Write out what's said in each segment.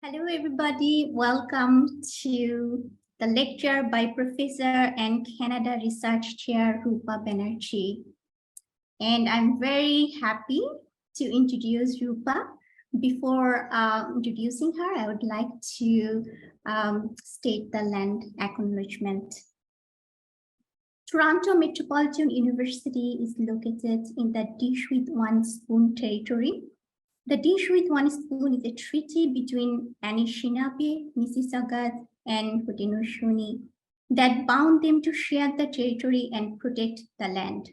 Hello, everybody. Welcome to the lecture by Professor and Canada Research Chair Rupa Banerjee. And I'm very happy to introduce Rupa. Before introducing her, I would like to state the land acknowledgement. Toronto Metropolitan University is located in the Dish with One Spoon territory. The Dish with One Spoon is a treaty between Anishinaabe, Mississaugas, and Haudenosaunee that bound them to share the territory and protect the land.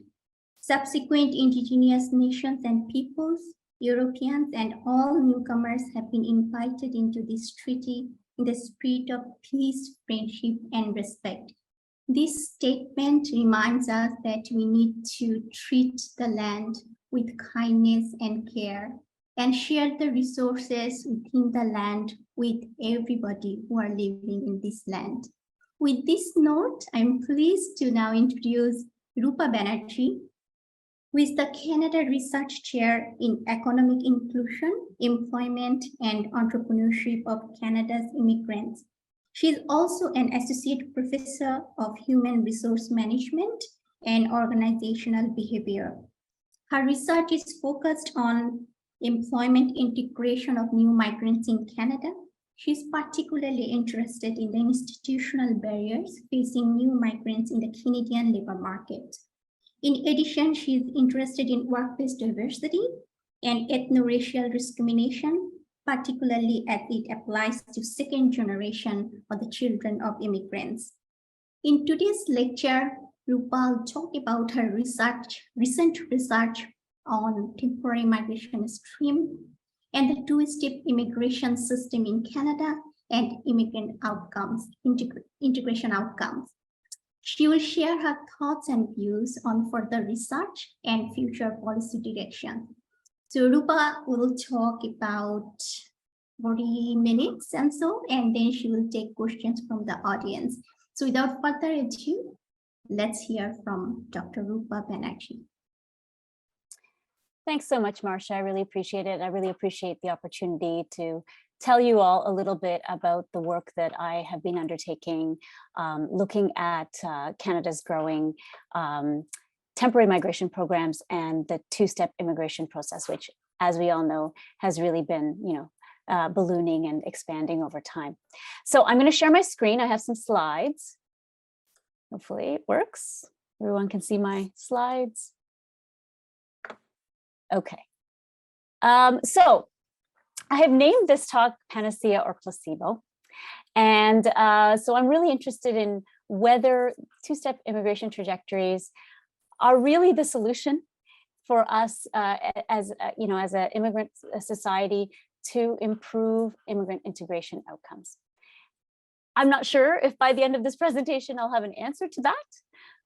Subsequent indigenous nations and peoples, Europeans, and all newcomers have been invited into this treaty in the spirit of peace, friendship, and respect. This statement reminds us that we need to treat the land with kindness and care and share the resources within the land with everybody who are living in this land. With this note, I'm pleased to now introduce Rupa Banerjee, who is the Canada Research Chair in Economic Inclusion, Employment, and Entrepreneurship of Canada's Immigrants. She is also an Associate Professor of Human Resource Management and Organizational Behavior. Her research is focused on employment integration of new migrants in Canada. She's particularly interested in the institutional barriers facing new migrants in the Canadian labor market. In addition, she's interested in workplace diversity and ethno-racial discrimination, particularly as it applies to second generation or the children of immigrants. In today's lecture, Rupa will talk about her recent research on temporary migration stream and the two-step immigration system in Canada and immigrant outcomes, integration outcomes. She will share her thoughts and views on further research and future policy direction. So Rupa will talk about 40 minutes and so, and then she will take questions from the audience. So without further ado, let's hear from Dr. Rupa Banerjee. Thanks so much, Marcia. I really appreciate it. I really appreciate the opportunity to tell you all a little bit about the work that I have been undertaking, looking at Canada's growing temporary migration programs and the two-step immigration process, which, as we all know, has really been, ballooning and expanding over time. So I'm going to share my screen. I have some slides. Hopefully it works. Everyone can see my slides. Okay. So I have named this talk Panacea or Placebo. And so I'm really interested in whether two-step immigration trajectories are really the solution for us as an immigrant society to improve immigrant integration outcomes. I'm not sure if by the end of this presentation I'll have an answer to that,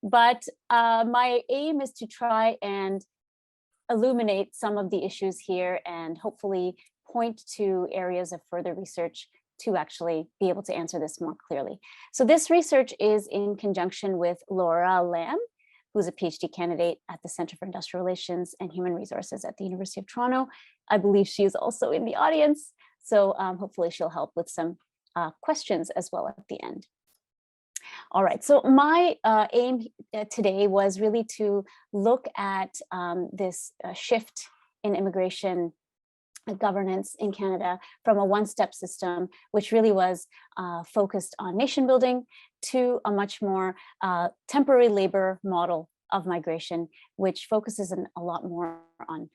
but my aim is to try and illuminate some of the issues here and hopefully point to areas of further research to actually be able to answer this more clearly. So this research is in conjunction with Laura Lamb, who's a PhD candidate at the Center for Industrial Relations and Human Resources at the University of Toronto. I believe she is also in the audience, so hopefully she'll help with some questions as well at the end. All right, so my aim today was really to look at this shift in immigration governance in Canada from a one-step system, which really was focused on nation building, to a much more temporary labor model of migration, which focuses a lot more on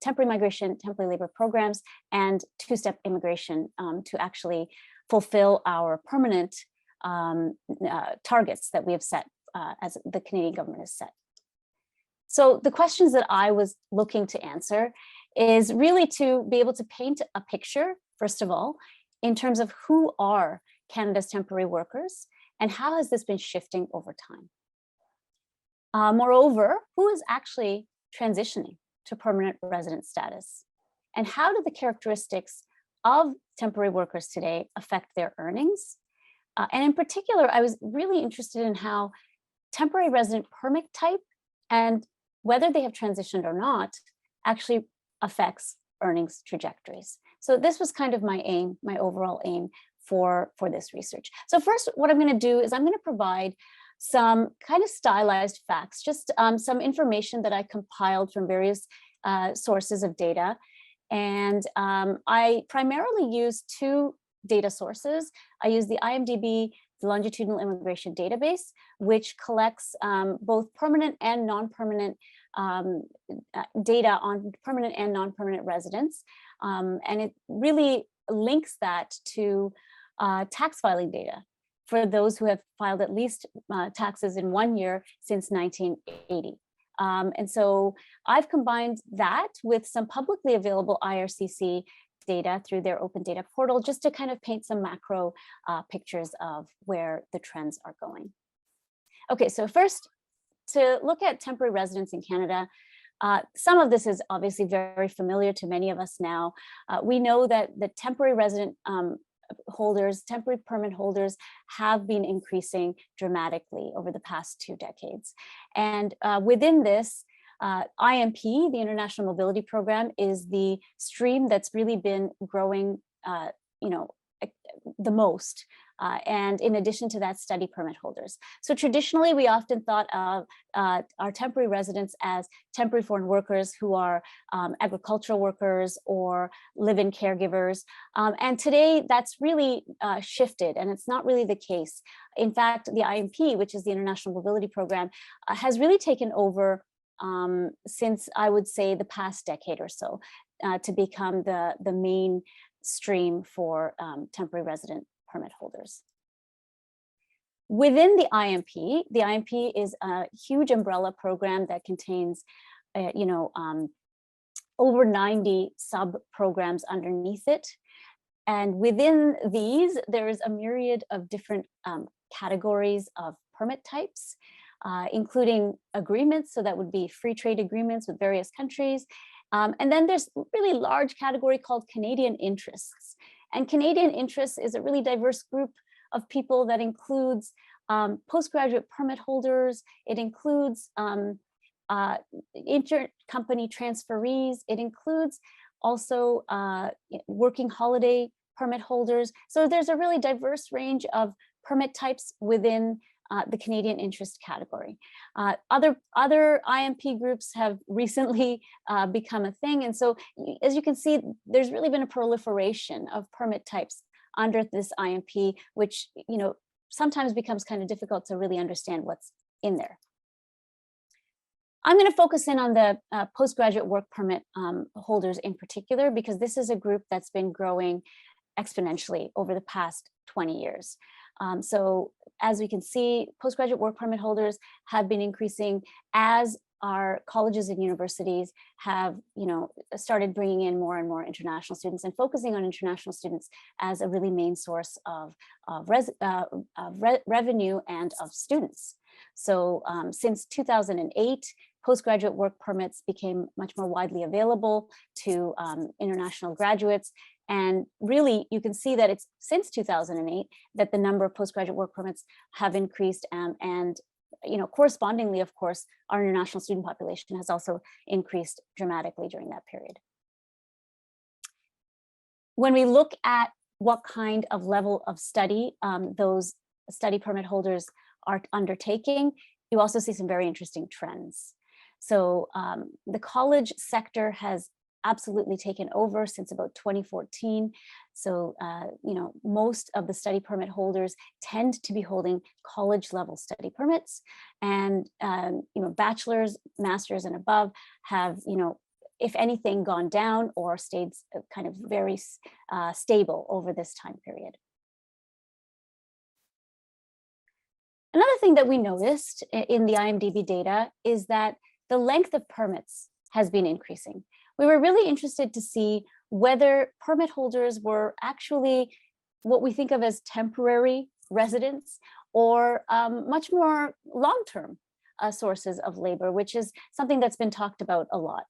temporary migration, temporary labor programs, and two-step immigration to actually fulfill our permanent targets that we have set as the Canadian government has set. So the questions that I was looking to answer is really to be able to paint a picture, first of all, in terms of who are Canada's temporary workers and how has this been shifting over time. Moreover, who is actually transitioning to permanent resident status? And how do the characteristics of temporary workers today affect their earnings? And in particular, I was really interested in how temporary resident permit type and whether they have transitioned or not actually affects earnings trajectories. So this was kind of my aim, my overall aim for this research. So first, what I'm going to do is I'm going to provide some kind of stylized facts, just some information that I compiled from various sources of data. And I primarily use two data sources. I use the IMDB, the Longitudinal Immigration Database, which collects both permanent and non-permanent data on permanent and non-permanent residents. And it really links that to tax filing data for those who have filed at least taxes in 1 year since 1980. And so I've combined that with some publicly available IRCC data through their open data portal, just to kind of paint some macro pictures of where the trends are going. Okay, so first, to look at temporary residence in Canada, some of this is obviously very familiar to many of us now. We know that the temporary resident holders, temporary permit holders have been increasing dramatically over the past 2 decades. And within this, IMP, the International Mobility Program, is the stream that's really been growing, the most. And in addition to that, study permit holders. So traditionally, we often thought of our temporary residents as temporary foreign workers who are agricultural workers or live-in caregivers. And today, that's really shifted, and it's not really the case. In fact, the IMP, which is the International Mobility Program, has really taken over since, I would say, the past decade or so, to become the main stream for temporary resident permit holders. Within the IMP is a huge umbrella program that contains, over 90 sub-programs underneath it. And within these, there is a myriad of different categories of permit types, including agreements. So that would be free trade agreements with various countries. And then there's a really large category called Canadian interests. And Canadian interests is a really diverse group of people that includes postgraduate permit holders. It includes intercompany transferees. It includes also working holiday permit holders. So there's a really diverse range of permit types within the Canadian interest category. Other IMP groups have recently become a thing. And so as you can see, there's really been a proliferation of permit types under this IMP, which sometimes becomes kind of difficult to really understand what's in there. I'm going to focus in on the postgraduate work permit holders in particular, because this is a group that's been growing exponentially over the past 20 years. So as we can see, postgraduate work permit holders have been increasing as our colleges and universities have, started bringing in more and more international students and focusing on international students as a really main source of revenue and of students. So since 2008, postgraduate work permits became much more widely available to international graduates. And really, you can see that it's since 2008 that the number of postgraduate work permits have increased, and correspondingly, of course, our international student population has also increased dramatically during that period. When we look at what kind of level of study those study permit holders are undertaking, you also see some very interesting trends. So the college sector has absolutely taken over since about 2014. So, most of the study permit holders tend to be holding college level study permits, and, bachelor's, master's and above have, if anything, gone down or stayed kind of very stable over this time period. Another thing that we noticed in the IMDB data is that the length of permits has been increasing. We were really interested to see whether permit holders were actually what we think of as temporary residents or much more long-term sources of labor, which is something that's been talked about a lot.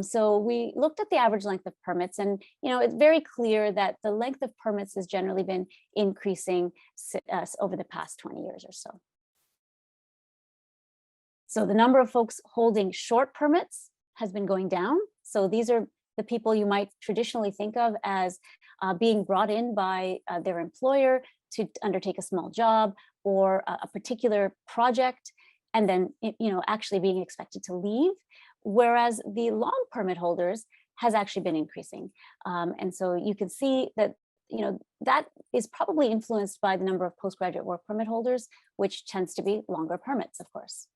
So we looked at the average length of permits, and it's very clear that the length of permits has generally been increasing over the past 20 years or so. So the number of folks holding short permits has been going down. So these are the people you might traditionally think of as being brought in by their employer to undertake a small job or a particular project, and then actually being expected to leave, whereas the long permit holders has actually been increasing. And so you can see that that is probably influenced by the number of postgraduate work permit holders, which tends to be longer permits, of course.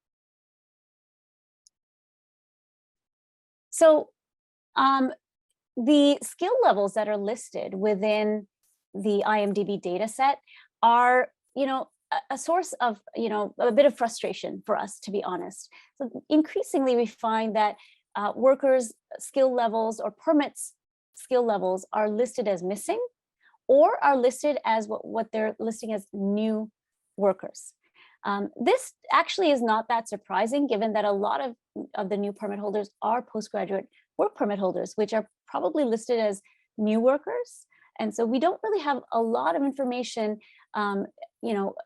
So the skill levels that are listed within the IMDB data set are, a source of, a bit of frustration for us, to be honest. So increasingly, we find that workers' skill levels or permits skill levels are listed as missing, or are listed as what they're listing as new workers. This actually is not that surprising, given that a lot of the new permit holders are postgraduate work permit holders, which are probably listed as new workers. And so we don't really have a lot of information,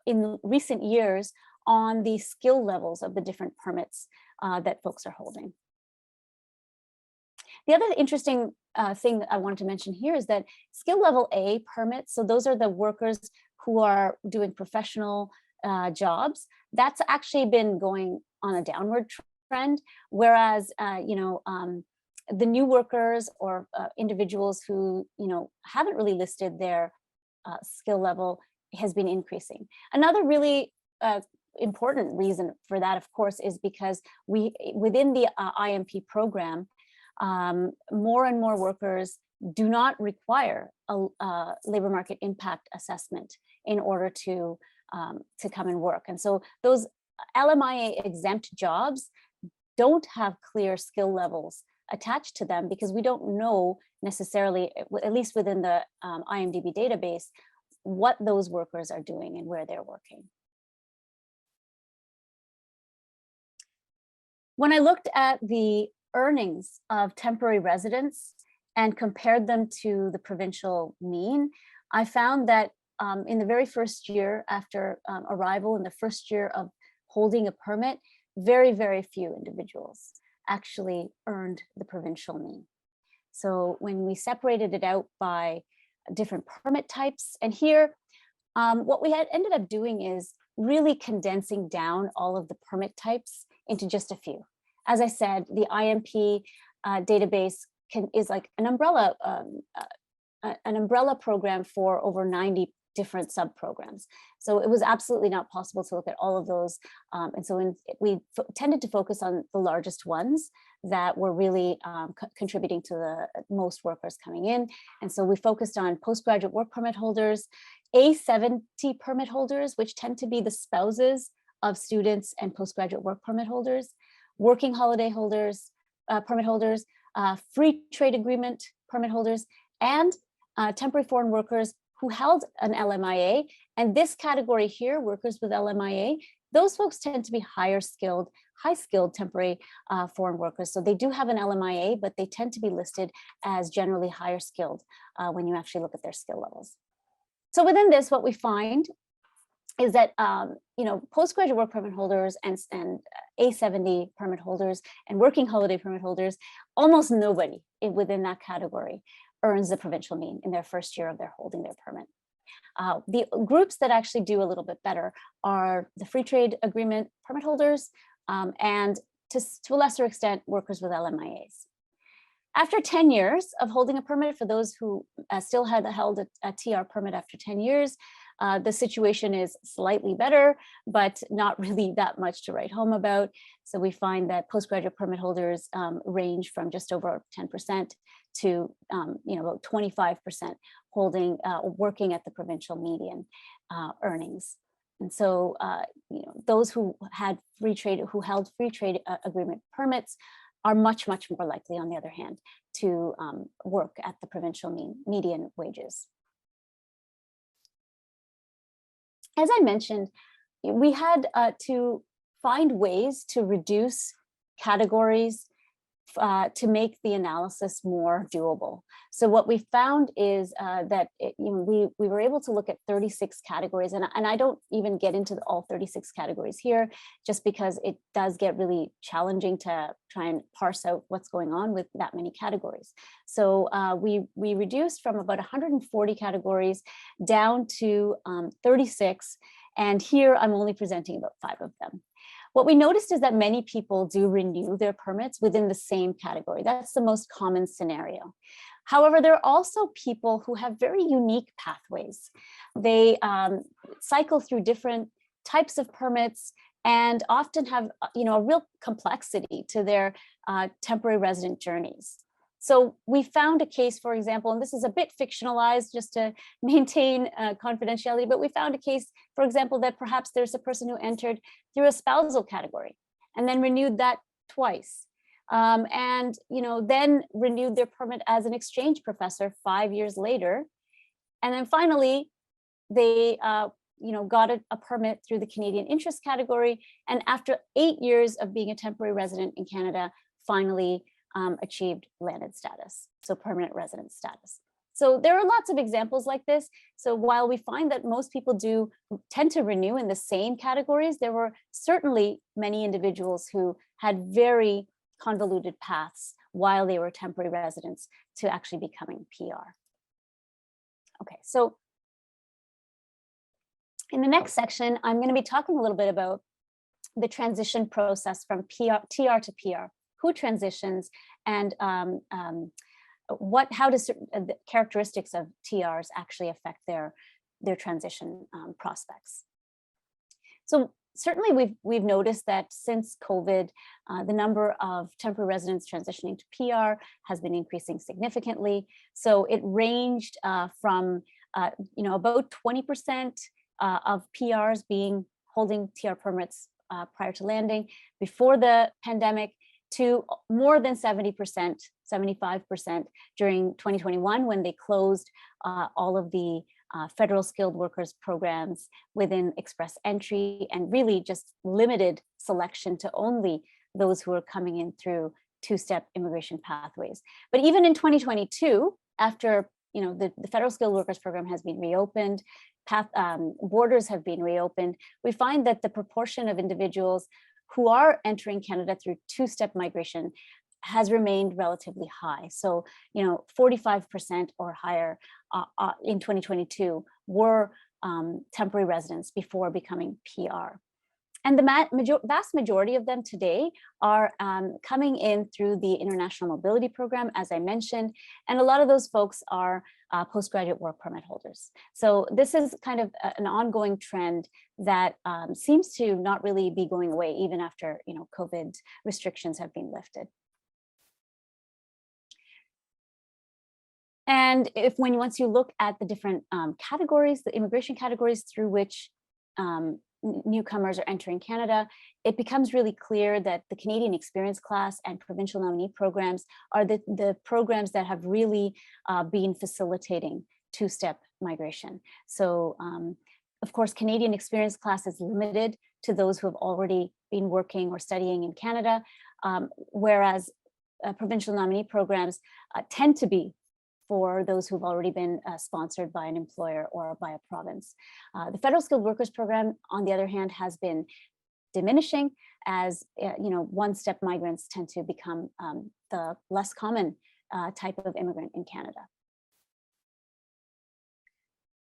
in recent years on the skill levels of the different permits that folks are holding. The other interesting thing that I wanted to mention here is that skill level A permits, so those are the workers who are doing professional jobs, that's actually been going on a downward trend, whereas the new workers or individuals who haven't really listed their skill level has been increasing. Another really important reason for that, of course, is because within the IMP program, more and more workers do not require a labor market impact assessment in order to come and work. And so those LMIA exempt jobs don't have clear skill levels attached to them, because we don't know necessarily, at least within the IMDB database, what those workers are doing and where they're working. When I looked at the earnings of temporary residents and compared them to the provincial mean, I found that in the very first year after arrival, in the first year of holding a permit, very, very few individuals actually earned the provincial mean. So when we separated it out by different permit types, and here, what we had ended up doing is really condensing down all of the permit types into just a few. As I said, the IMP database is like an umbrella program for over 90 different sub-programs. So it was absolutely not possible to look at all of those. And so we tended to focus on the largest ones that were really contributing to the most workers coming in. And so we focused on postgraduate work permit holders, A70 permit holders, which tend to be the spouses of students and postgraduate work permit holders, working holiday holders, permit holders, free trade agreement permit holders, and temporary foreign workers who held an LMIA. And this category here, workers with LMIA, those folks tend to be high skilled temporary foreign workers. So they do have an LMIA, but they tend to be listed as generally higher skilled when you actually look at their skill levels. So within this, what we find is that postgraduate work permit holders and A70 permit holders and working holiday permit holders, almost nobody within that category earns the provincial mean in their first year of their holding their permit. The groups that actually do a little bit better are the free trade agreement permit holders and to a lesser extent, workers with LMIAs. After 10 years of holding a permit, for those who still had held a TR permit after 10 years, the situation is slightly better, but not really that much to write home about. So we find that postgraduate permit holders range from just over 10% to about 25% holding working at the provincial median earnings. And so those who held free trade agreement permits are much, much more likely, on the other hand, to work at the provincial median wages. As I mentioned, we had to find ways to reduce categories to make the analysis more doable. So what we found is that we were able to look at 36 categories, and I don't even get into all 36 categories here, just because it does get really challenging to try and parse out what's going on with that many categories. So we reduced from about 140 categories down to 36, and here I'm only presenting about 5 of them. What we noticed is that many people do renew their permits within the same category. That's the most common scenario. However, there are also people who have very unique pathways. They cycle through different types of permits and often have a real complexity to their temporary resident journeys. So we found a case, for example, and this is a bit fictionalized just to maintain confidentiality, but we found a case, for example, that perhaps there's a person who entered through a spousal category and then renewed that twice. And then renewed their permit as an exchange professor 5 years later. And then finally, they got a permit through the Canadian interest category. And after 8 years of being a temporary resident in Canada, finally achieved landed status, so permanent resident status. So there are lots of examples like this. So while we find that most people do tend to renew in the same categories, there were certainly many individuals who had very convoluted paths while they were temporary residents to actually becoming PR. Okay, so in the next section, I'm going to be talking a little bit about the transition process from TR to PR. Who transitions, and how does the characteristics of TRs actually affect their transition prospects? So certainly we've noticed that since COVID, the number of temporary residents transitioning to PR has been increasing significantly. So it ranged from about 20% of PRs holding TR permits prior to landing before the pandemic, to more than 70%, 75% during 2021, when they closed all of the federal skilled workers programs within express entry and really just limited selection to only those who are coming in through two-step immigration pathways. But even in 2022, after the federal skilled workers program has been reopened, borders have been reopened, we find that the proportion of individuals who are entering Canada through two-step migration has remained relatively high. So, 45% or higher in 2022 were temporary residents before becoming PR. And the vast majority of them today are coming in through the International Mobility Program, as I mentioned, and a lot of those folks are postgraduate work permit holders. So this is kind of an ongoing trend that seems to not really be going away even after COVID restrictions have been lifted. And once you look at the different categories, the immigration categories through which newcomers are entering Canada, it becomes really clear that the Canadian Experience Class and provincial nominee programs are the programs that have really been facilitating two-step migration. So of course, Canadian Experience Class is limited to those who have already been working or studying in Canada, whereas provincial nominee programs tend to be for those who've already been sponsored by an employer or by a province. The Federal Skilled Workers Program, on the other hand, has been diminishing as one-step migrants tend to become the less common type of immigrant in Canada.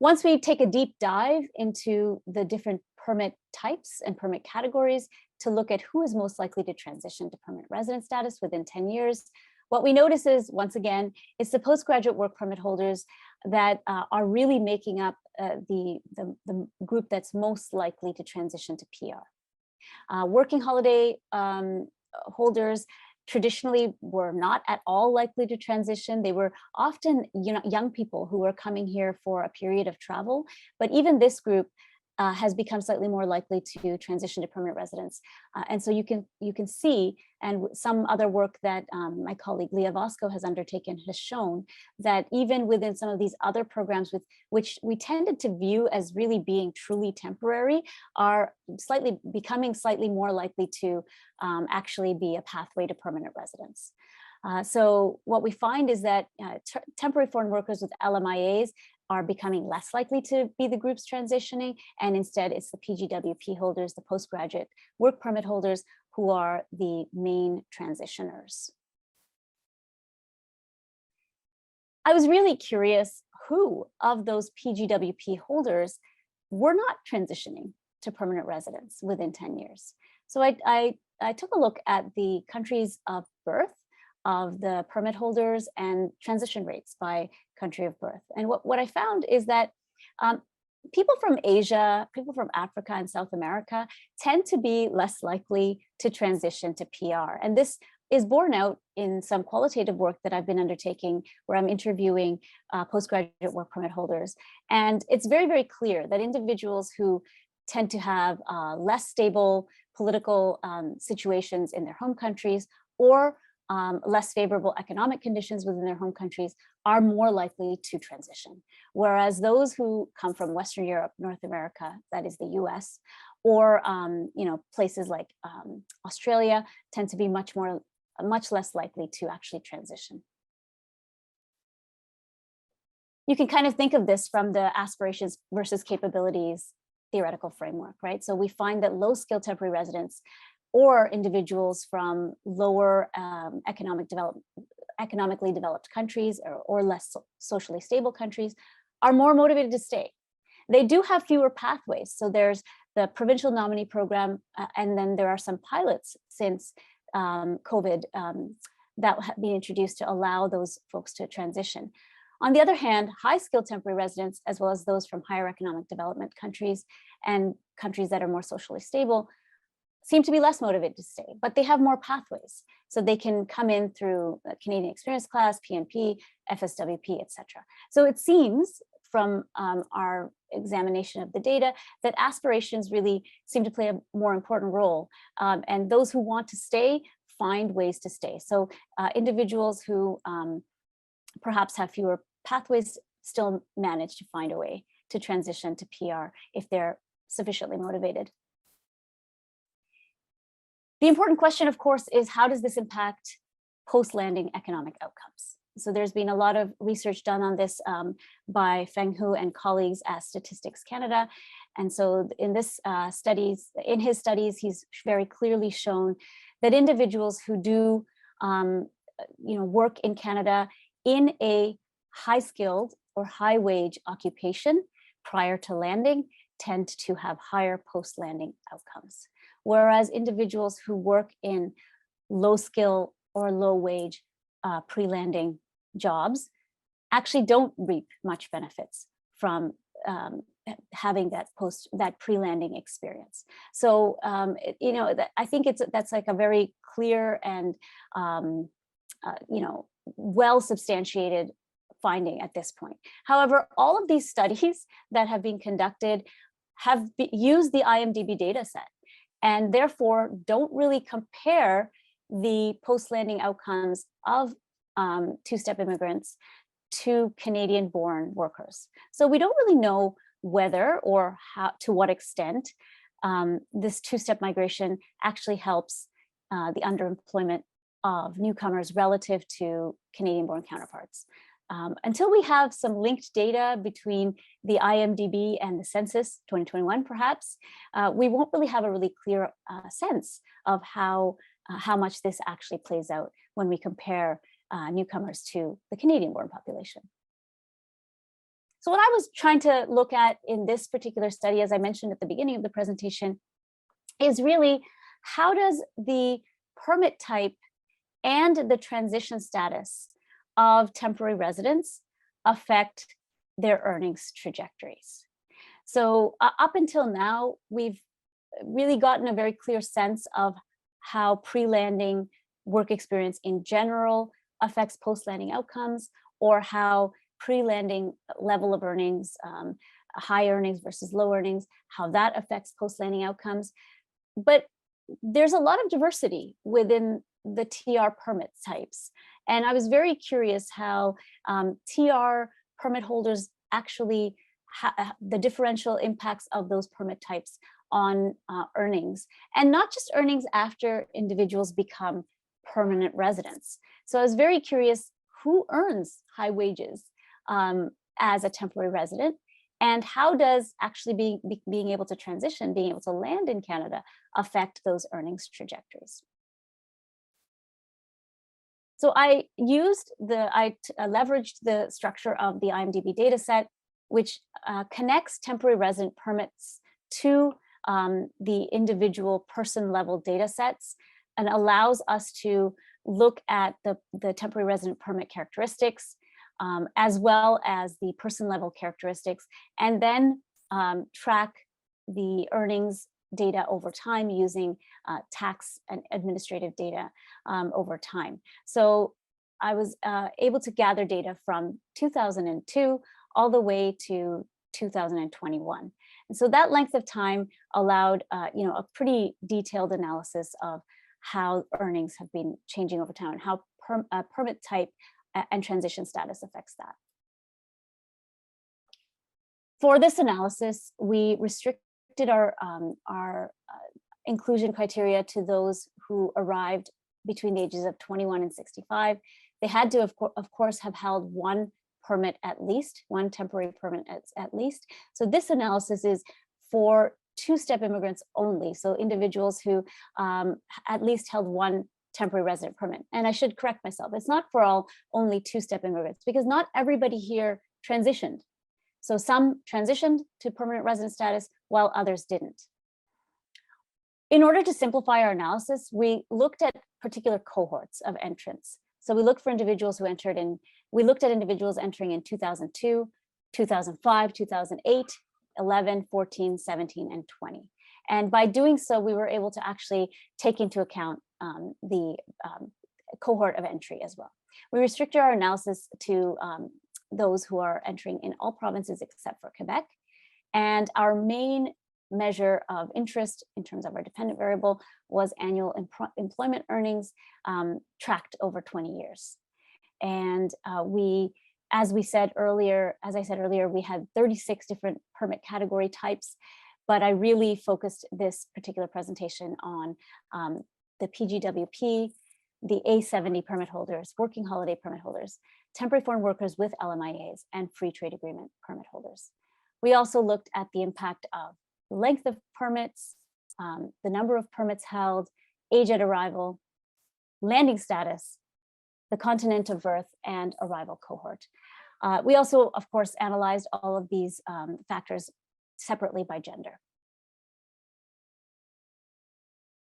Once we take a deep dive into the different permit types and permit categories to look at who is most likely to transition to permanent resident status within 10 years, what we notice is, once again, it's the postgraduate work permit holders that are really making up the group that's most likely to transition to PR. Working holiday holders traditionally were not at all likely to transition. They were often young people who were coming here for a period of travel, but even this group has become slightly more likely to transition to permanent residence. And so you can see, and some other work that my colleague Leah Vosko has undertaken has shown that even within some of these other programs which we tended to view as really being truly temporary, are becoming slightly more likely to actually be a pathway to permanent residence. So what we find is that temporary foreign workers with LMIAs are becoming less likely to be the groups transitioning, and instead it's the PGWP holders, the postgraduate work permit holders, who are the main transitioners. I was really curious who of those PGWP holders were not transitioning to permanent residence within 10 years. So I took a look at the countries of birth of the permit holders and transition rates by country of birth. And what I found is that people from Asia, people from Africa and South America tend to be less likely to transition to PR. And this is borne out in some qualitative work that I've been undertaking, where I'm interviewing postgraduate work permit holders. And it's very, very clear that individuals who tend to have less stable political situations in their home countries, or less favorable economic conditions within their home countries, are more likely to transition. Whereas those who come from Western Europe, North America, that is the US, or places like Australia, tend to be much less likely to actually transition. You can kind of think of this from the aspirations versus capabilities theoretical framework, right? So we find that low-skilled temporary residents or individuals from lower economically developed countries or less socially stable countries are more motivated to stay. They do have fewer pathways. So there's the provincial nominee program, and then there are some pilots since COVID that have been introduced to allow those folks to transition. On the other hand, high-skilled temporary residents, as well as those from higher economic development countries and countries that are more socially stable, seem to be less motivated to stay, but they have more pathways. So they can come in through Canadian Experience Class, PNP, FSWP, etc. So it seems from our examination of the data that aspirations really seem to play a more important role. And those who want to stay find ways to stay. So individuals who perhaps have fewer pathways still manage to find a way to transition to PR if they're sufficiently motivated. The important question, of course, is how does this impact post-landing economic outcomes? So there's been a lot of research done on this by Feng Hu and colleagues at Statistics Canada. And so in his studies, he's very clearly shown that individuals who do work in Canada in a high-skilled or high-wage occupation prior to landing tend to have higher post-landing outcomes. Whereas individuals who work in low-skill or low-wage pre-landing jobs actually don't reap much benefits from having that pre-landing experience. So I think that's like a very clear and well substantiated finding at this point. However, all of these studies that have been conducted have used the IMDB data set, and therefore don't really compare the post-landing outcomes of two-step immigrants to Canadian-born workers. So we don't really know whether or to what extent this two-step migration actually helps the underemployment of newcomers relative to Canadian-born counterparts. Until we have some linked data between the IMDB and the census 2021, perhaps, we won't really have a really clear sense of how much this actually plays out when we compare newcomers to the Canadian-born population. So what I was trying to look at in this particular study, as I mentioned at the beginning of the presentation, is really how does the permit type and the transition status of temporary residents affect their earnings trajectories. So up until now, we've really gotten a very clear sense of how pre-landing work experience in general affects post-landing outcomes, or how pre-landing level of earnings, high earnings versus low earnings, how that affects post-landing outcomes. But there's a lot of diversity within the TR permit types. And I was very curious how TR permit holders actually, the differential impacts of those permit types on earnings, and not just earnings after individuals become permanent residents. So I was very curious, who earns high wages as a temporary resident? And how does actually being able to transition, being able to land in Canada, affect those earnings trajectories? So I leveraged the structure of the IMDB data set, which connects temporary resident permits to the individual person level data sets and allows us to look at the temporary resident permit characteristics, as well as the person level characteristics, and then track the earnings data over time using tax and administrative data over time. So I was able to gather data from 2002 all the way to 2021. And so that length of time allowed a pretty detailed analysis of how earnings have been changing over time and how permit type and transition status affects that. For this analysis, we restricted our inclusion criteria to those who arrived between the ages of 21 and 65. They had to, of course, have held one permit at least, one temporary permit at least. So this analysis is for two-step immigrants only, so individuals who at least held one temporary resident permit. And I should correct myself, it's not for only two-step immigrants, because not everybody here transitioned. So some transitioned to permanent resident status while others didn't. In order to simplify our analysis, we looked at particular cohorts of entrants. So we looked for individuals who entered in, we looked at individuals entering in 2002, 2005, 2008, 11, 14, 17, and 20. And by doing so, we were able to actually take into account the cohort of entry as well. We restricted our analysis to those who are entering in all provinces except for Quebec. And our main measure of interest in terms of our dependent variable was annual employment earnings tracked over 20 years. And as I said earlier, we had 36 different permit category types, but I really focused this particular presentation on the PGWP, the A70 permit holders, working holiday permit holders, temporary foreign workers with LMIAs, and free trade agreement permit holders. We also looked at the impact of length of permits, the number of permits held, age at arrival, landing status, the continent of birth, and arrival cohort. We also, of course, analyzed all of these factors separately by gender.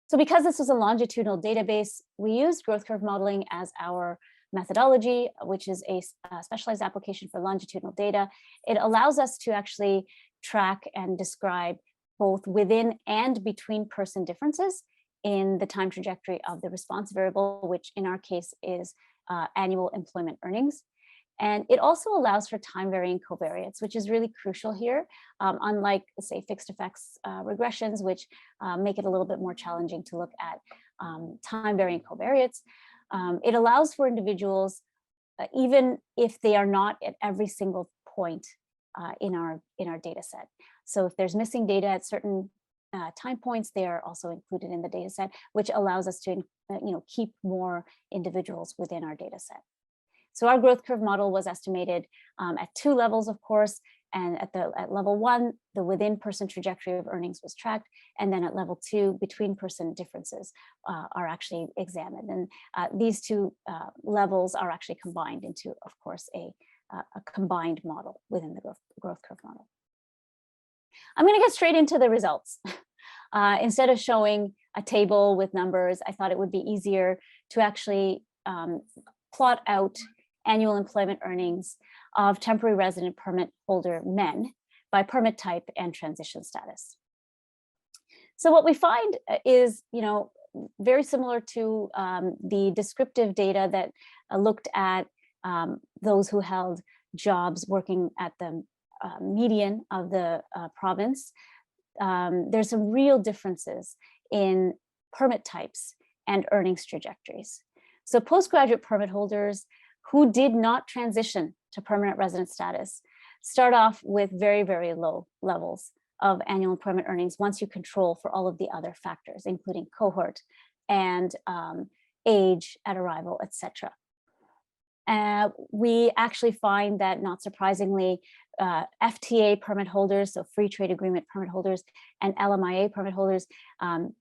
So because this was a longitudinal database, we used growth curve modeling as our methodology, which is a specialized application for longitudinal data. It allows us to actually track and describe both within and between person differences in the time trajectory of the response variable, which in our case is annual employment earnings. And it also allows for time varying covariates, which is really crucial here, unlike, say, fixed effects regressions, which make it a little bit more challenging to look at time varying covariates. It allows for individuals, even if they are not at every single point in our data set. So if there's missing data at certain time points, they are also included in the data set, which allows us to keep more individuals within our data set. So our growth curve model was estimated at 2 levels, of course, and at level 1, the within person trajectory of earnings was tracked, and then at level 2, between person differences are actually examined. And these 2 levels are actually combined into, of course, a combined model within the growth curve model. I'm going to get straight into the results. Instead of showing a table with numbers, I thought it would be easier to actually plot out annual employment earnings of temporary resident permit holder men by permit type and transition status. So what we find is, very similar to the descriptive data that looked at those who held jobs working at the median of the province. There's some real differences in permit types and earnings trajectories. So postgraduate permit holders who did not transition to permanent resident status start off with very, very low levels of annual employment earnings once you control for all of the other factors, including cohort and age at arrival, etc. We actually find that, not surprisingly, FTA permit holders, so free trade agreement permit holders, and LMIA permit holders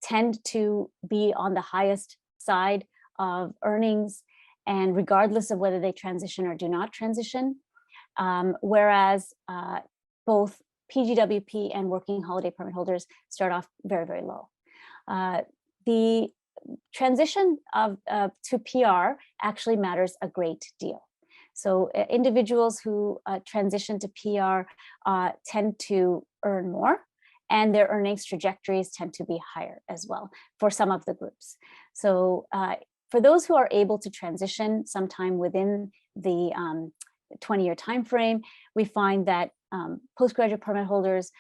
tend to be on the highest side of earnings, and regardless of whether they transition or do not transition, whereas both PGWP and working holiday permit holders start off very, very low. The transition to PR actually matters a great deal. So individuals who transition to PR tend to earn more, and their earnings trajectories tend to be higher as well for some of the groups. So for those who are able to transition sometime within the 20-year time frame, we find that postgraduate permit holders'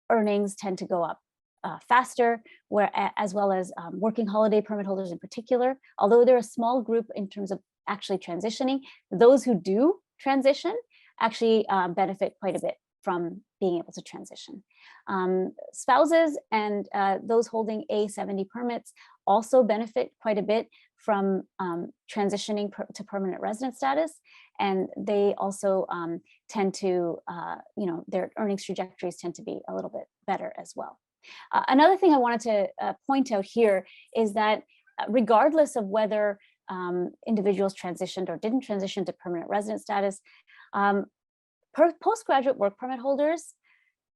earnings tend to go up faster, as well as working holiday permit holders in particular. Although they're a small group in terms of actually transitioning, those who do transition actually benefit quite a bit from being able to transition. Spouses and those holding A70 permits also benefit quite a bit from transitioning to permanent resident status, and they also tend to, their earnings trajectories tend to be a little bit better as well. Another thing I wanted to point out here is that regardless of whether individuals transitioned or didn't transition to permanent resident status, postgraduate work permit holders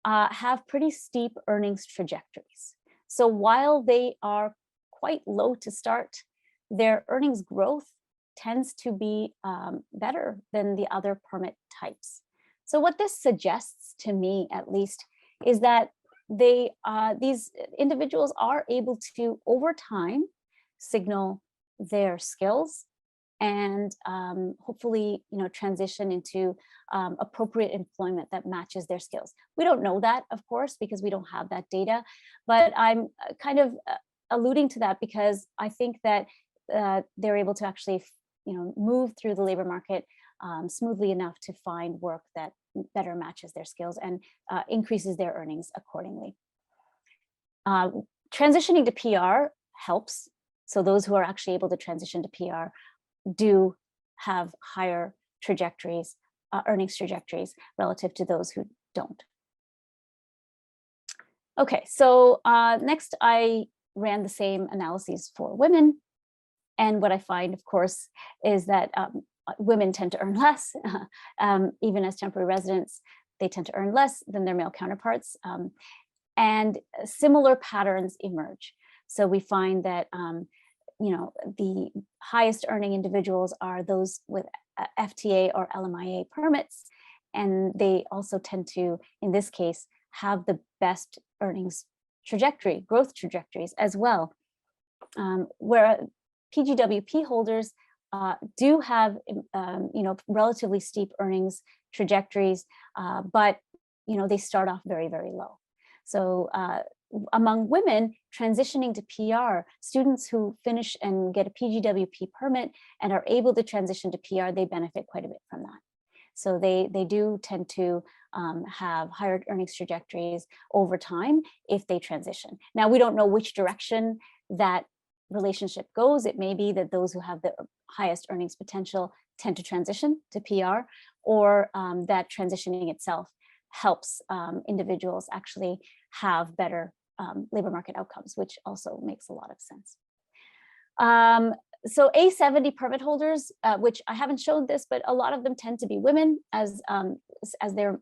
have pretty steep earnings trajectories. So while they are quite low to start, their earnings growth tends to be better than the other permit types. So what this suggests to me, at least, is that these individuals are able to, over time, signal their skills and hopefully, transition into appropriate employment that matches their skills. We don't know that, of course, because we don't have that data, but I'm kind of alluding to that because I think that they're able to actually, move through the labor market smoothly enough to find work that better matches their skills and increases their earnings accordingly. Transitioning to PR helps. So those who are actually able to transition to PR do have higher trajectories, earnings trajectories relative to those who don't. Okay, so next I ran the same analyses for women. And what I find, of course, is that women tend to earn less, even as temporary residents, they tend to earn less than their male counterparts. And similar patterns emerge. So we find that the highest earning individuals are those with FTA or LMIA permits, and they also tend to, in this case, have the best earnings trajectory, growth trajectories as well. Where PGWP holders do have, relatively steep earnings trajectories, but they start off very, very low. So among women transitioning to PR, students who finish and get a PGWP permit and are able to transition to PR, they benefit quite a bit from that. So they do tend to have higher earnings trajectories over time if they transition. Now, we don't know which direction that relationship goes. It may be that those who have the highest earnings potential tend to transition to PR, or that transitioning itself helps individuals actually have better labor market outcomes, which also makes a lot of sense. So A70 permit holders, which I haven't shown this, but a lot of them tend to be women, as they're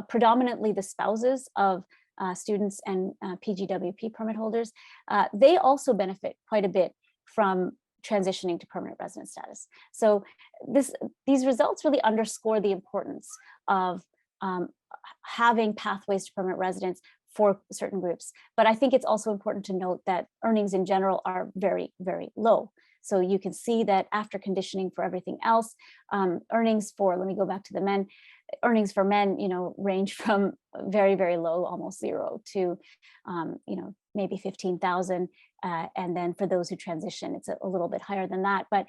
predominantly the spouses of students and PGWP permit holders. They also benefit quite a bit from transitioning to permanent resident status. So these results really underscore the importance of having pathways to permanent residence for certain groups. But I think it's also important to note that earnings in general are very, very low. So you can see that after conditioning for everything else, earnings for, let me go back to the men, earnings for men, range from very, very low, almost zero, to, maybe 15,000. And then for those who transition, it's a little bit higher than that. But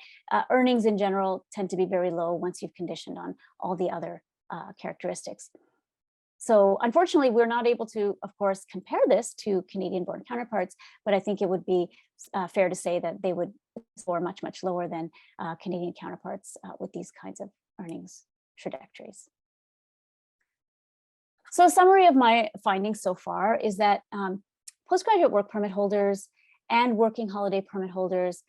earnings in general tend to be very low once you've conditioned on all the other characteristics. So unfortunately, we're not able to, of course, compare this to Canadian-born counterparts, but I think it would be fair to say that they would score much, much lower than Canadian counterparts with these kinds of earnings trajectories. So a summary of my findings so far is that postgraduate work permit holders and working holiday permit holders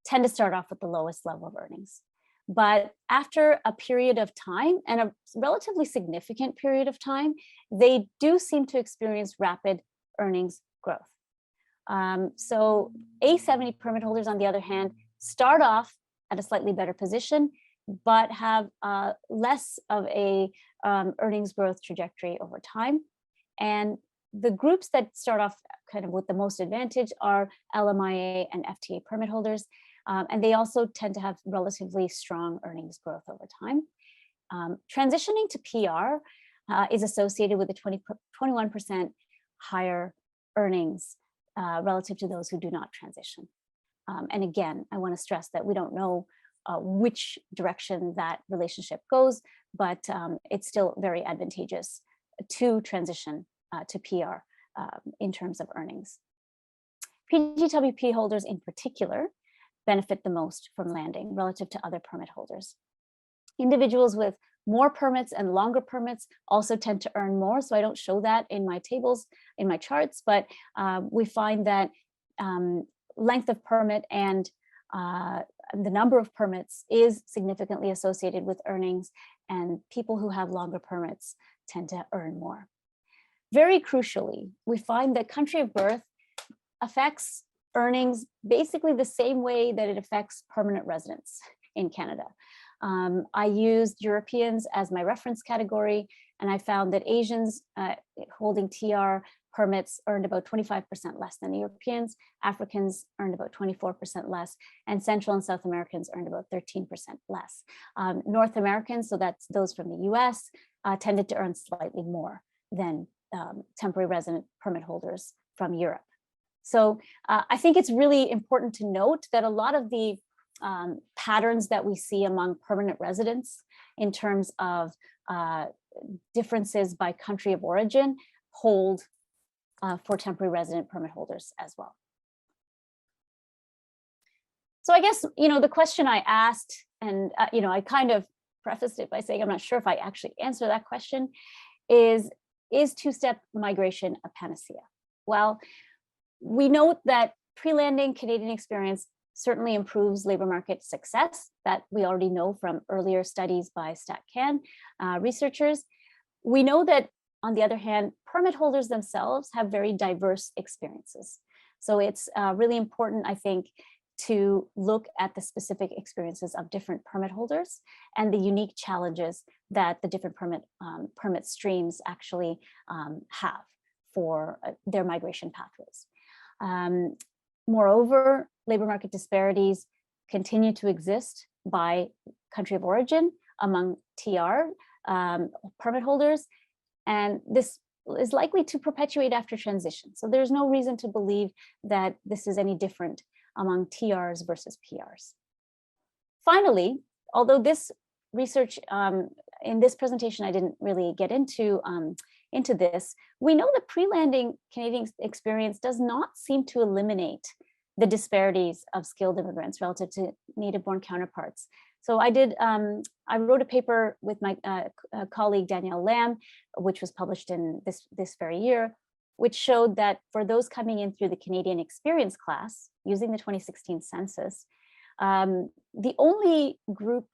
tend to start off with the lowest level of earnings. But after a period of time, and a relatively significant period of time, they do seem to experience rapid earnings growth. So A70 permit holders, on the other hand, start off at a slightly better position, but have less of a earnings growth trajectory over time. And the groups that start off kind of with the most advantage are LMIA and FTA permit holders. And they also tend to have relatively strong earnings growth over time. Transitioning to PR is associated with a 21% higher earnings relative to those who do not transition. And again, I want to stress that we don't know which direction that relationship goes, but it's still very advantageous to transition to PR in terms of earnings. PGWP holders in particular benefit the most from landing relative to other permit holders. Individuals with more permits and longer permits also tend to earn more. So I don't show that in my tables, in my charts, but we find that length of permit and the number of permits is significantly associated with earnings, and people who have longer permits tend to earn more. Very crucially, we find that country of birth affects earnings basically the same way that it affects permanent residence in Canada. I used Europeans as my reference category, and I found that Asians holding TR permits earned about 25% less than Europeans, Africans earned about 24% less, and Central and South Americans earned about 13% less. North Americans, so that's those from the US, tended to earn slightly more than temporary resident permit holders from Europe. So I think it's really important to note that a lot of the patterns that we see among permanent residents in terms of differences by country of origin hold for temporary resident permit holders as well. So I guess, the question I asked, and I kind of prefaced it by saying I'm not sure if I actually answer that question, is two-step migration a panacea? Well, we note that pre-landing Canadian experience certainly improves labor market success, that we already know from earlier studies by StatCan researchers. We know that, on the other hand, permit holders themselves have very diverse experiences. So it's really important, I think, to look at the specific experiences of different permit holders and the unique challenges that the different permit streams actually have for their migration pathways. Moreover, labor market disparities continue to exist by country of origin among TR permit holders, and this is likely to perpetuate after transition. So there's no reason to believe that this is any different among TRs versus PRs. Finally, although this research in this presentation I didn't really get into this, we know that pre-landing Canadian experience does not seem to eliminate the disparities of skilled immigrants relative to native-born counterparts. So I wrote a paper with my colleague Danielle Lamb, which was published in this very year, which showed that for those coming in through the Canadian experience class using the 2016 census, the only group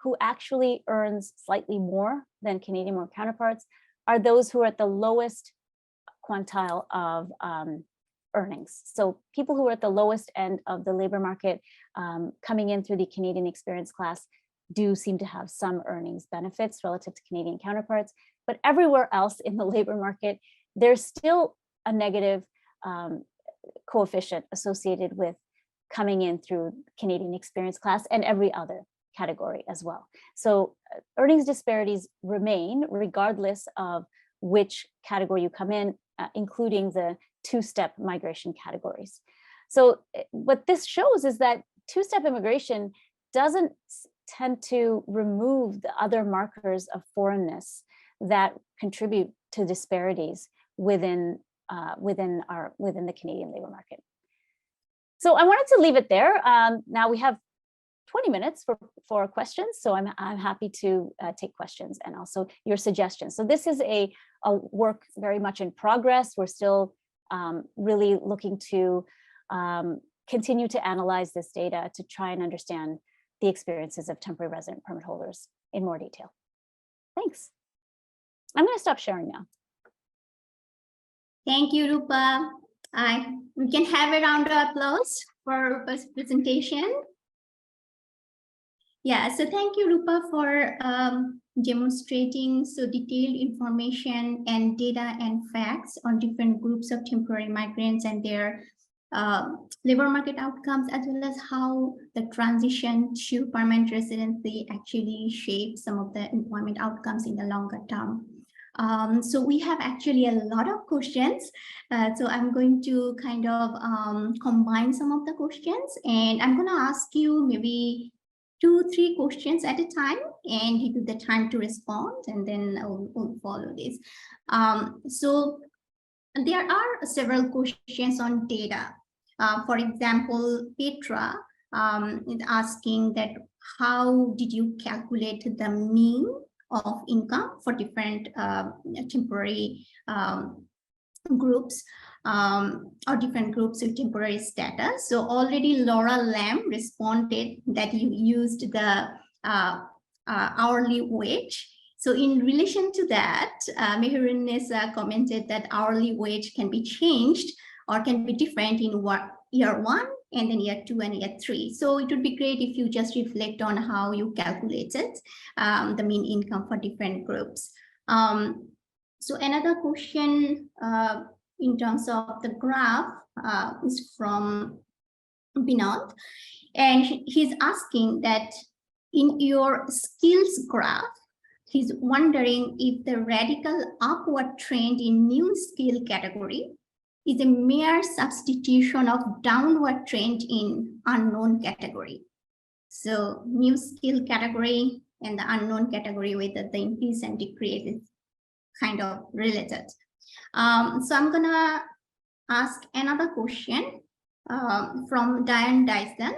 who actually earns slightly more than Canadian-born counterparts are those who are at the lowest quintile of earnings. So people who are at the lowest end of the labor market coming in through the Canadian experience class do seem to have some earnings benefits relative to Canadian counterparts, but everywhere else in the labor market, there's still a negative coefficient associated with coming in through Canadian experience class and every other category as well. So earnings disparities remain regardless of which category you come in, including the two-step migration categories. So what this shows is that two-step immigration doesn't tend to remove the other markers of foreignness that contribute to disparities within the Canadian labor market. So I wanted to leave it there. Now we have 20 minutes for questions. So I'm happy to take questions and also your suggestions. So this is a work very much in progress. We're still really looking to continue to analyze this data to try and understand the experiences of temporary resident permit holders in more detail. Thanks. I'm going to stop sharing now. Thank you, Rupa. We can have a round of applause for Rupa's presentation. Yeah, so thank you, Rupa, for demonstrating so detailed information and data and facts on different groups of temporary migrants and their labor market outcomes, as well as how the transition to permanent residency actually shapes some of the employment outcomes in the longer term. So we have actually a lot of questions. So I'm going to kind of combine some of the questions, and I'm going to ask you maybe 2-3 questions at a time and give you the time to respond, and then we'll follow this. So there are several questions on data. For example, Petra is asking that how did you calculate the mean of income for different temporary groups or different groups with temporary status. So already Laura Lamb responded that you used the hourly wage. So in relation to that, Meherun commented that hourly wage can be changed or can be different in year 1 and then year 2 and year 3. So it would be great if you just reflect on how you calculated the mean income for different groups. So another question in terms of the graph is from Binod, and he's asking that in your skills graph, he's wondering if the radical upward trend in new skill category is a mere substitution of downward trend in unknown category. So new skill category and the unknown category, whether the increase and decrease is kind of related. So I'm gonna ask another question from Diane Dyson,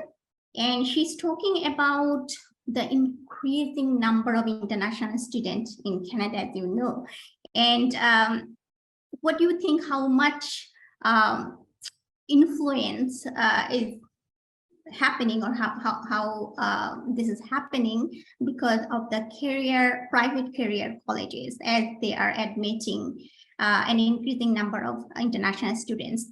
and she's talking about the increasing number of international students in Canada, as you know. And what do you think, how much influence is happening, or how this is happening because of the private career colleges, as they are admitting an increasing number of international students.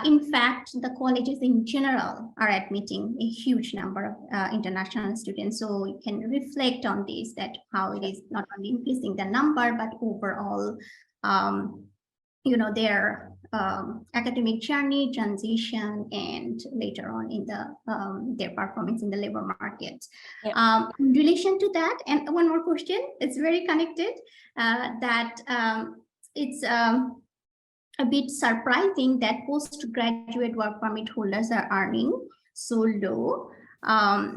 In fact, the colleges in general are admitting a huge number of international students. So we can reflect on this, that how it is not only increasing the number, but overall, you know, their academic journey, transition, and later on in the their performance in the labor market. Yep. In relation to that, and one more question, it's very connected, that it's a bit surprising that postgraduate work permit holders are earning so low.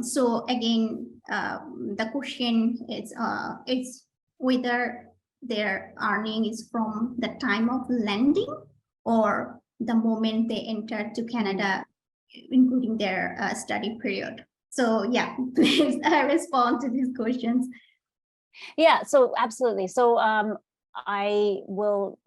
So again, the question is whether their earning is from the time of landing or the moment they entered to Canada, including their study period. So yeah, please respond to these questions. Yeah, so absolutely. So I will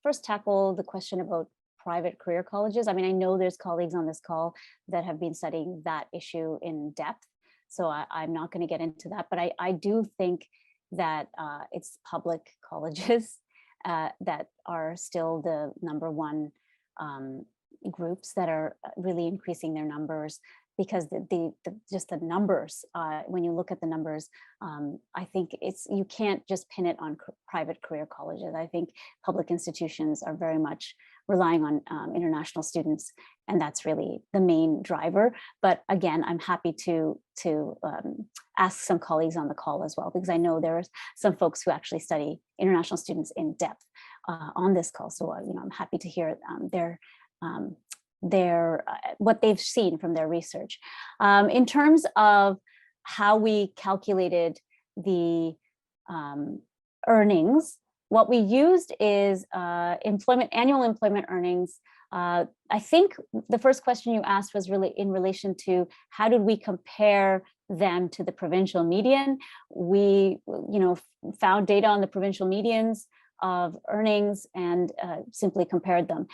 first tackle the question about private career colleges. I mean, I know there's colleagues on this call that have been studying that issue in depth, so I'm not going to get into that, but I do think that it's public colleges that are still the #1 groups that are really increasing their numbers, because just the numbers, when you look at the numbers, I think you can't just pin it on private career colleges. I think public institutions are very much relying on international students, and that's really the main driver. But again, I'm happy to ask some colleagues on the call as well, because I know there are some folks who actually study international students in depth on this call. So you know, I'm happy to hear what they've seen from their research. In terms of how we calculated the earnings, what we used is annual employment earnings I think the first question you asked was really in relation to how did we compare them to the provincial median. We, found data on the provincial medians of earnings and simply compared them.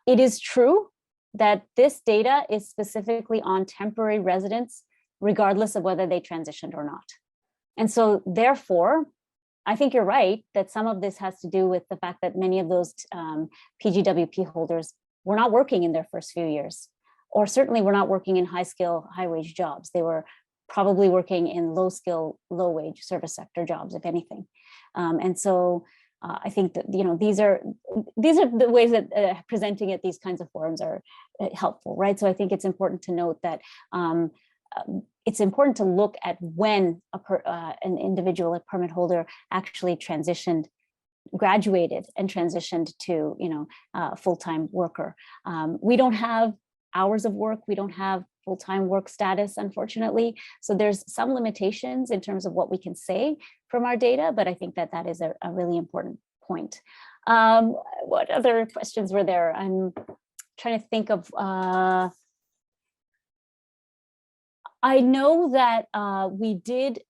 It is true that this data is specifically on temporary residents, regardless of whether they transitioned or not. And so therefore, I think you're right that some of this has to do with the fact that many of those PGWP holders were not working in their first few years, or certainly were not working in high skill, high wage jobs. They were probably working in low skill, low wage service sector jobs, if anything. And so I think that, these are the ways that presenting at these kinds of forums are helpful, right? So I think it's important to note that it's important to look at when an individual, a permit holder, actually graduated and transitioned to, a full-time worker. We don't have hours of work. We don't have full-time work status, unfortunately. So there's some limitations in terms of what we can say from our data, but I think that that is a really important point. What other questions were there? I'm trying to think of, I know that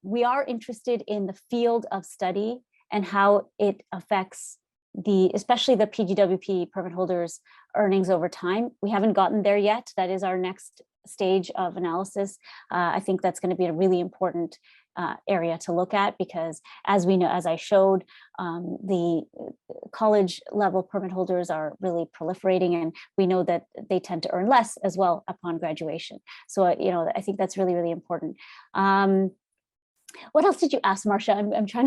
we are interested in the field of study and how it affects especially the PGWP permit holders' earnings over time. We haven't gotten there yet. That is our next stage of analysis. I think that's going to be a really important area to look at, because as we know, as I showed, the college level permit holders are really proliferating, and we know that they tend to earn less as well upon graduation. So, I think that's really, really important. What else did you ask, Marcia? I'm trying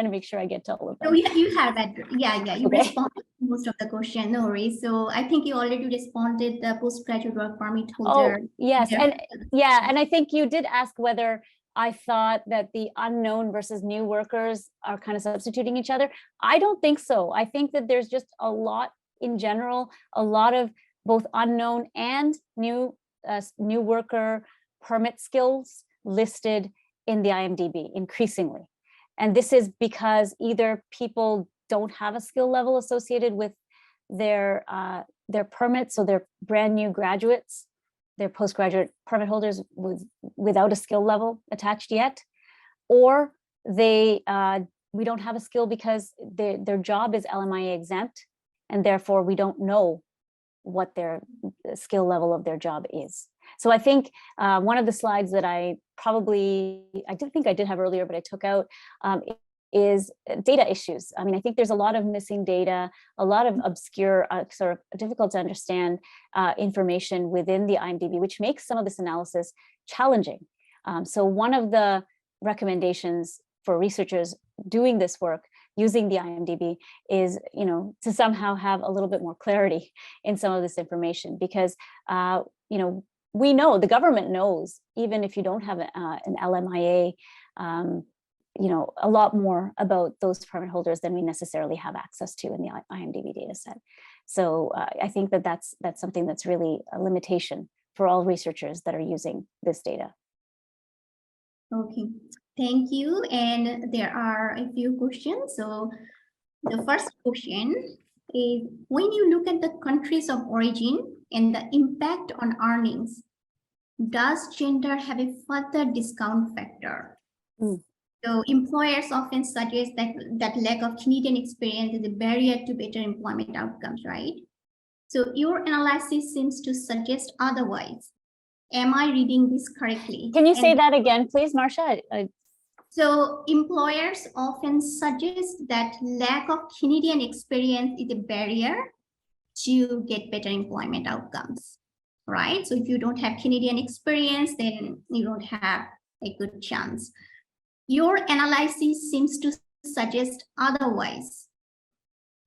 to make sure I get to all of them. So you have that. Yeah. You Okay. responded to most of the question. No worries. So I think you already responded the postgraduate work permit holder. Oh, yes. And I think you did ask whether I thought that the unknown versus new workers are kind of substituting each other. I don't think so. I think that there's just a lot in general, a lot of both unknown and new worker permit skills listed in the IMDB increasingly. And this is because either people don't have a skill level associated with their permits, so they're brand new graduates, they're postgraduate permit holders without a skill level attached yet, or we don't have a skill because their job is LMIA exempt, and therefore we don't know what their skill level of their job is. So I think one of the slides that I did think I did have earlier, but I took out, is data issues. I mean, I think there's a lot of missing data, a lot of obscure, sort of difficult to understand information within the IMDB, which makes some of this analysis challenging. So one of the recommendations for researchers doing this work using the IMDB is, to somehow have a little bit more clarity in some of this information, because, we know, the government knows, even if you don't have an LMIA, a lot more about those permit holders than we necessarily have access to in the IMDB data set. So I think that that's something that's really a limitation for all researchers that are using this data. Okay, thank you. And there are a few questions. So the first question is, when you look at the countries of origin and the impact on earnings, does gender have a further discount factor? So employers often suggest that lack of Canadian experience is a barrier to better employment outcomes, right? So your analysis seems to suggest otherwise. Am I reading this correctly? Can you say that again, please, Marcia? So employers often suggest that lack of Canadian experience is a barrier to get better employment outcomes, right? So if you don't have Canadian experience, then you don't have a good chance. Your analysis seems to suggest otherwise.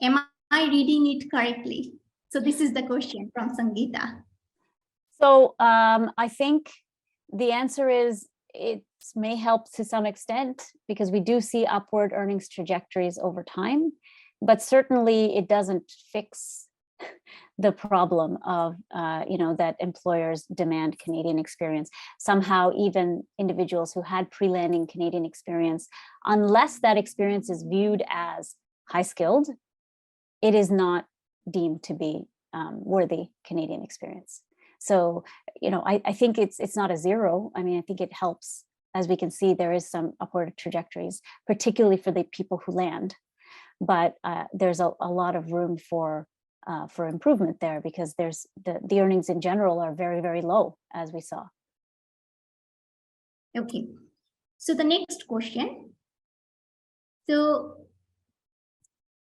Am I reading it correctly? So this is the question from Sangeeta. So I think the answer is it may help to some extent, because we do see upward earnings trajectories over time, but certainly it doesn't fix the problem of, that employers demand Canadian experience. Somehow even individuals who had pre-landing Canadian experience, unless that experience is viewed as high skilled, it is not deemed to be worthy Canadian experience. So, you know, I think it's not a zero. I mean, I think it helps. As we can see, there is some upward trajectories, particularly for the people who land. But there's a lot of room for improvement there, because there's the earnings in general are very, very low, as we saw. Okay, so the next question. So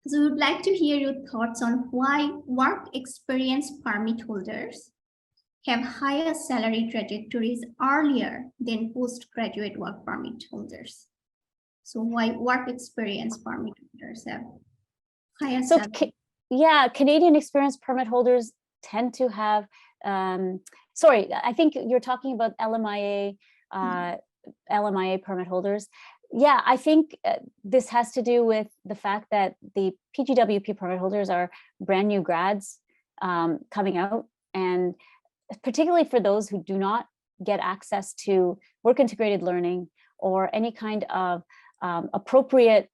we'd like to hear your thoughts on why work experience permit holders have higher salary trajectories earlier than postgraduate work permit holders. So why work experience permit holders have higher salary? Yeah, Canadian experience permit holders tend to have, sorry, I think you're talking about LMIA, LMIA permit holders. Yeah, I think this has to do with the fact that the PGWP permit holders are brand new grads coming out, and particularly for those who do not get access to work integrated learning or any kind of appropriate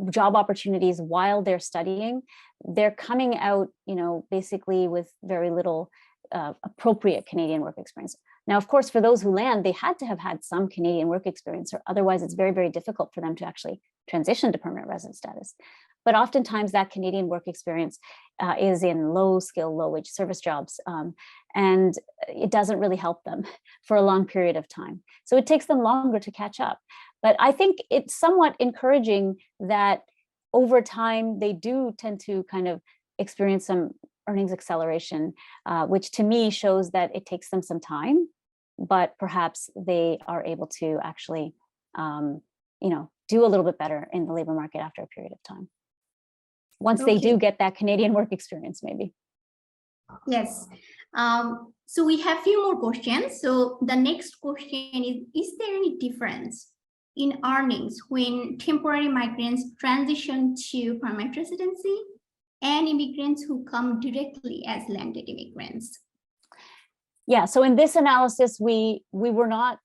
job opportunities while they're studying, they're coming out, you know, basically with very little appropriate Canadian work experience. Now, of course, for those who land, they had to have had some Canadian work experience, or otherwise it's very, very difficult for them to actually transition to permanent resident status. But oftentimes that Canadian work experience is in low skill, low wage service jobs, and it doesn't really help them for a long period of time. So it takes them longer to catch up. But I think it's somewhat encouraging that over time they do tend to kind of experience some earnings acceleration, which to me shows that it takes them some time, but perhaps they are able to actually, you know, do a little bit better in the labor market after a period of time, once they do get that Canadian work experience, maybe. Yes. So we have a few more questions. So the next question is there any difference in earnings when temporary migrants transition to permanent residency and immigrants who come directly as landed immigrants? Yeah, so in this analysis, we were not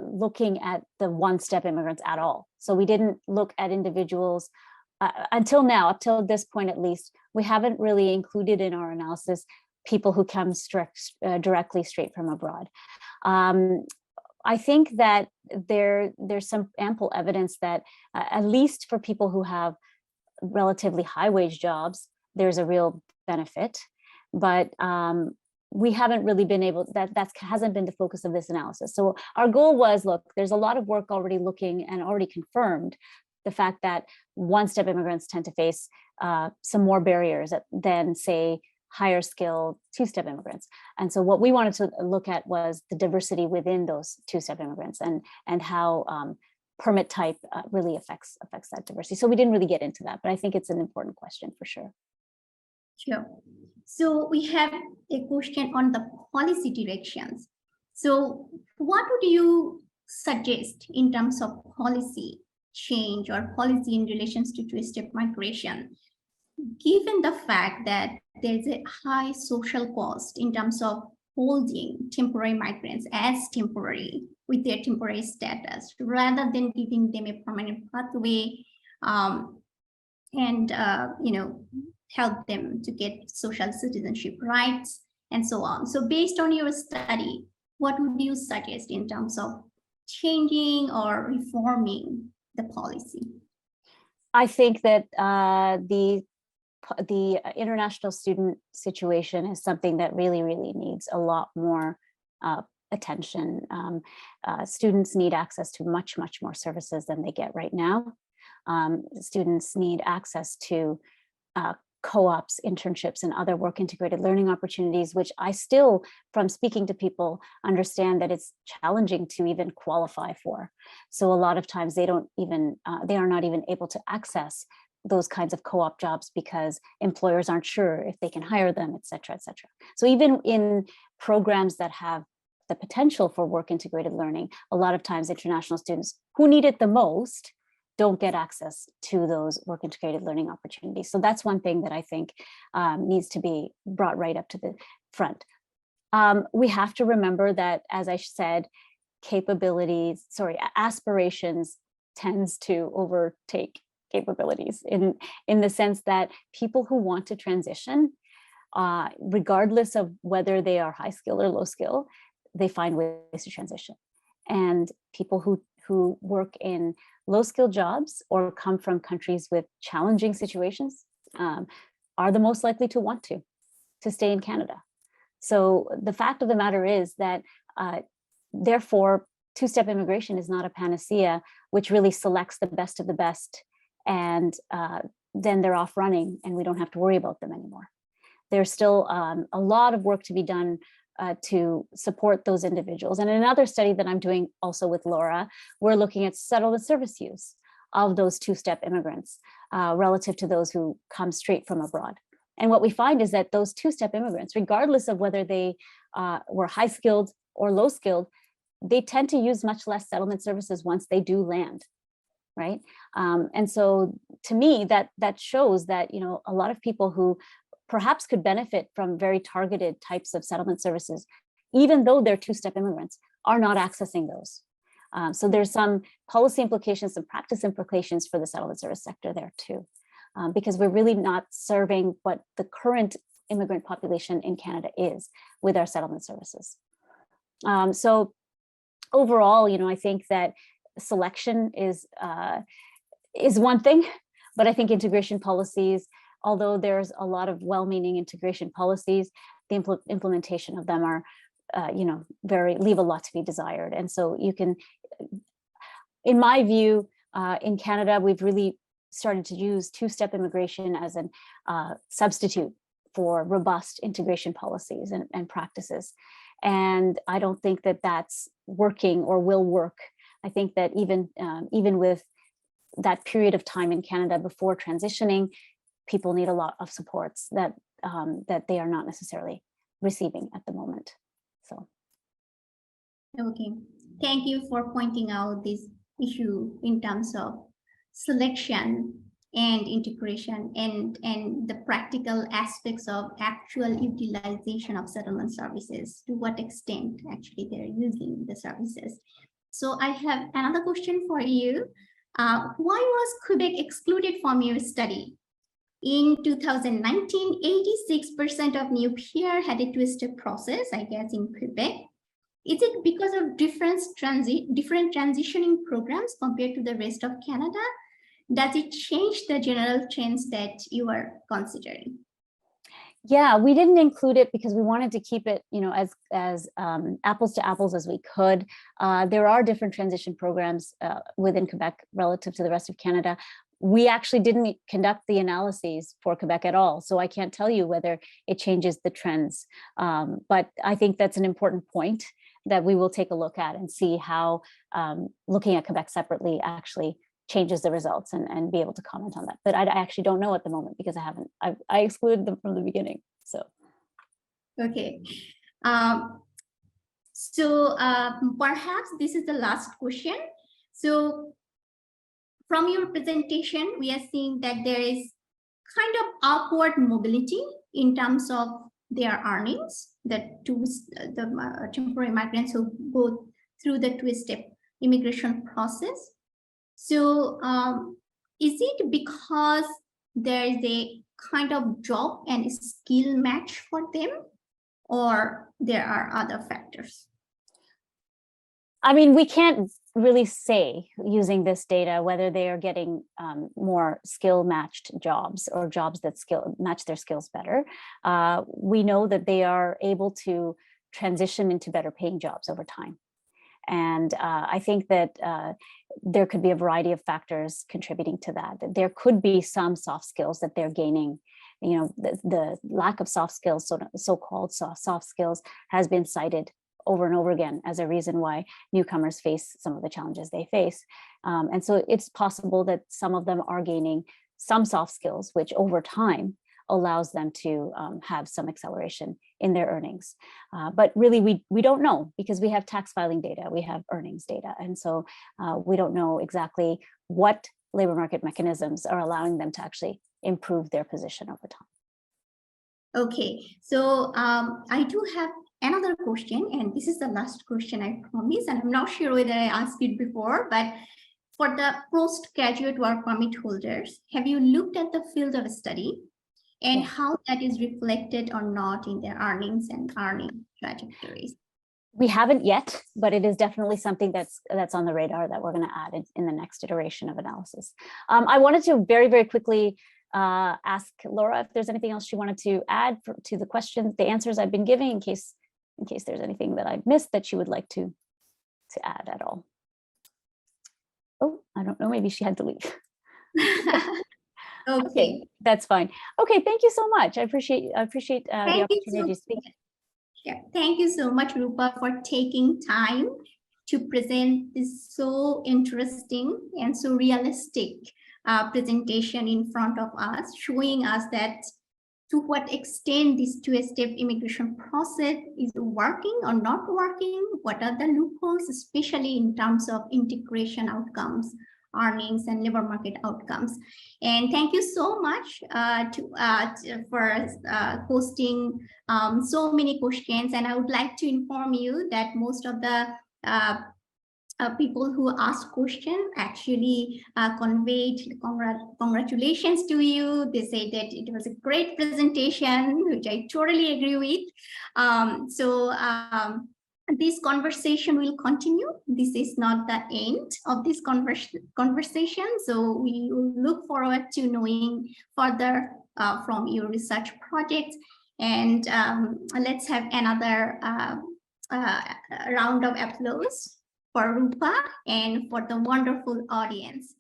looking at the one-step immigrants at all. So we didn't look at individuals until now, up till this point at least. We haven't really included in our analysis people who come directly straight from abroad. I think that there's some ample evidence that at least for people who have relatively high wage jobs, there's a real benefit. But we haven't really been able, that hasn't been the focus of this analysis. So our goal was, look, there's a lot of work already looking and already confirmed the fact that one-step immigrants tend to face some more barriers than, say, higher skilled two-step immigrants. And so what we wanted to look at was the diversity within those two-step immigrants and how permit type really affects that diversity. So we didn't really get into that, but I think it's an important question for sure. Sure. So we have a question on the policy directions. So what would you suggest in terms of policy change or policy in relations to two-step migration, given the fact that there's a high social cost in terms of holding temporary migrants as temporary with their temporary status, rather than giving them a permanent pathway and you know, help them to get social citizenship rights and so on. So based on your study, what would you suggest in terms of changing or reforming the policy? I think that the international student situation is something that really, really needs a lot more attention. Students need access to much, much more services than they get right now. Students need access to co-ops, internships, and other work integrated learning opportunities, which I still, from speaking to people, understand that it's challenging to even qualify for. So a lot of times they don't even, they are not even able to access those kinds of co-op jobs because employers aren't sure if they can hire them, et cetera, et cetera. So even in programs that have the potential for work integrated learning, a lot of times international students who need it the most don't get access to those work integrated learning opportunities. So that's one thing that I think needs to be brought right up to the front. We have to remember that, as I said, aspirations tends to overtake capabilities in the sense that people who want to transition regardless of whether they are high skill or low skill, they find ways to transition. And people who work in low skill jobs or come from countries with challenging situations are the most likely to want to stay in Canada. So the fact of the matter is that, therefore, two-step immigration is not a panacea, which really selects the best of the best, and then they're off running and we don't have to worry about them anymore. There's still a lot of work to be done to support those individuals. And in another study that I'm doing also with Laura, we're looking at settlement service use of those two-step immigrants relative to those who come straight from abroad. And what we find is that those two-step immigrants, regardless of whether they were high-skilled or low-skilled, they tend to use much less settlement services once they do land, right? And so to me, that shows that, you know, a lot of people who perhaps could benefit from very targeted types of settlement services, even though they're two-step immigrants, are not accessing those. So there's some policy implications, some practice implications for the settlement service sector there too, because we're really not serving what the current immigrant population in Canada is with our settlement services. So overall, you know, I think that selection is one thing, but I think integration policies, although there's a lot of well-meaning integration policies, the implementation of them are, you know, leave a lot to be desired. And so you can, in my view, in Canada, we've really started to use two-step immigration as a substitute for robust integration policies and practices. And I don't think that that's working or will work. I think that even with that period of time in Canada before transitioning, people need a lot of supports that they are not necessarily receiving at the moment. So. Okay, thank you for pointing out this issue in terms of selection and integration and the practical aspects of actual utilization of settlement services, to what extent actually they're using the services. So I have another question for you. Why was Quebec excluded from your study? In 2019, 86% of new peer had a two-step process, I guess, in Quebec. Is it because of different transitioning programs compared to the rest of Canada? Does it change the general trends that you are considering? Yeah, we didn't include it because we wanted to keep it, you know, as apples to apples as we could. There are different transition programs within Quebec relative to the rest of Canada. We actually didn't conduct the analyses for Quebec at all, so I can't tell you whether it changes the trends. But I think that's an important point that we will take a look at and see how looking at Quebec separately actually changes the results and be able to comment on that. But I actually don't know at the moment because I excluded them from the beginning. So. Okay. Perhaps this is the last question. So from your presentation, we are seeing that there is kind of upward mobility in terms of their earnings, the temporary migrants who go through the two-step immigration process. So is it because there is a kind of job and skill match for them, or there are other factors? I mean, we can't really say using this data whether they are getting more skill matched jobs or jobs that match their skills better. We know that they are able to transition into better paying jobs over time. And I think that there could be a variety of factors contributing to that. There could be some soft skills that they're gaining. You know, the lack of soft skills, so-called soft skills, has been cited over and over again as a reason why newcomers face some of the challenges they face. And so it's possible that some of them are gaining some soft skills, which over time allows them to have some acceleration in their earnings. But really, we don't know, because we have tax filing data, we have earnings data. And so we don't know exactly what labor market mechanisms are allowing them to actually improve their position over time. Okay, so I do have another question, and this is the last question, I promise, and I'm not sure whether I asked it before, but for the postgraduate work permit holders, have you looked at the field of study? and Yeah. how that is reflected or not in their earnings and earning trajectories? We haven't yet, but it is definitely something that's on the radar that we're going to add in the next iteration of analysis. I wanted to very, very quickly ask Laura if there's anything else she wanted to add to the questions, the answers I've been giving, in case there's anything that I've missed that she would like to add at all. Oh, I don't know, maybe she had to leave. Okay, that's fine. Okay, thank you so much. I appreciate the opportunity to speak. Yeah, thank you so much, Rupa, for taking time to present this so interesting and so realistic presentation in front of us, showing us that to what extent this two-step immigration process is working or not working, what are the loopholes, especially in terms of integration outcomes, earnings, and labor market outcomes. And thank you so much for posting so many questions. And I would like to inform you that most of the people who asked questions actually conveyed congratulations to you. They say that it was a great presentation, which I totally agree with. This conversation will continue. This is not the end of this conversation. So we will look forward to knowing further from your research projects. And let's have another round of applause for Rupa and for the wonderful audience.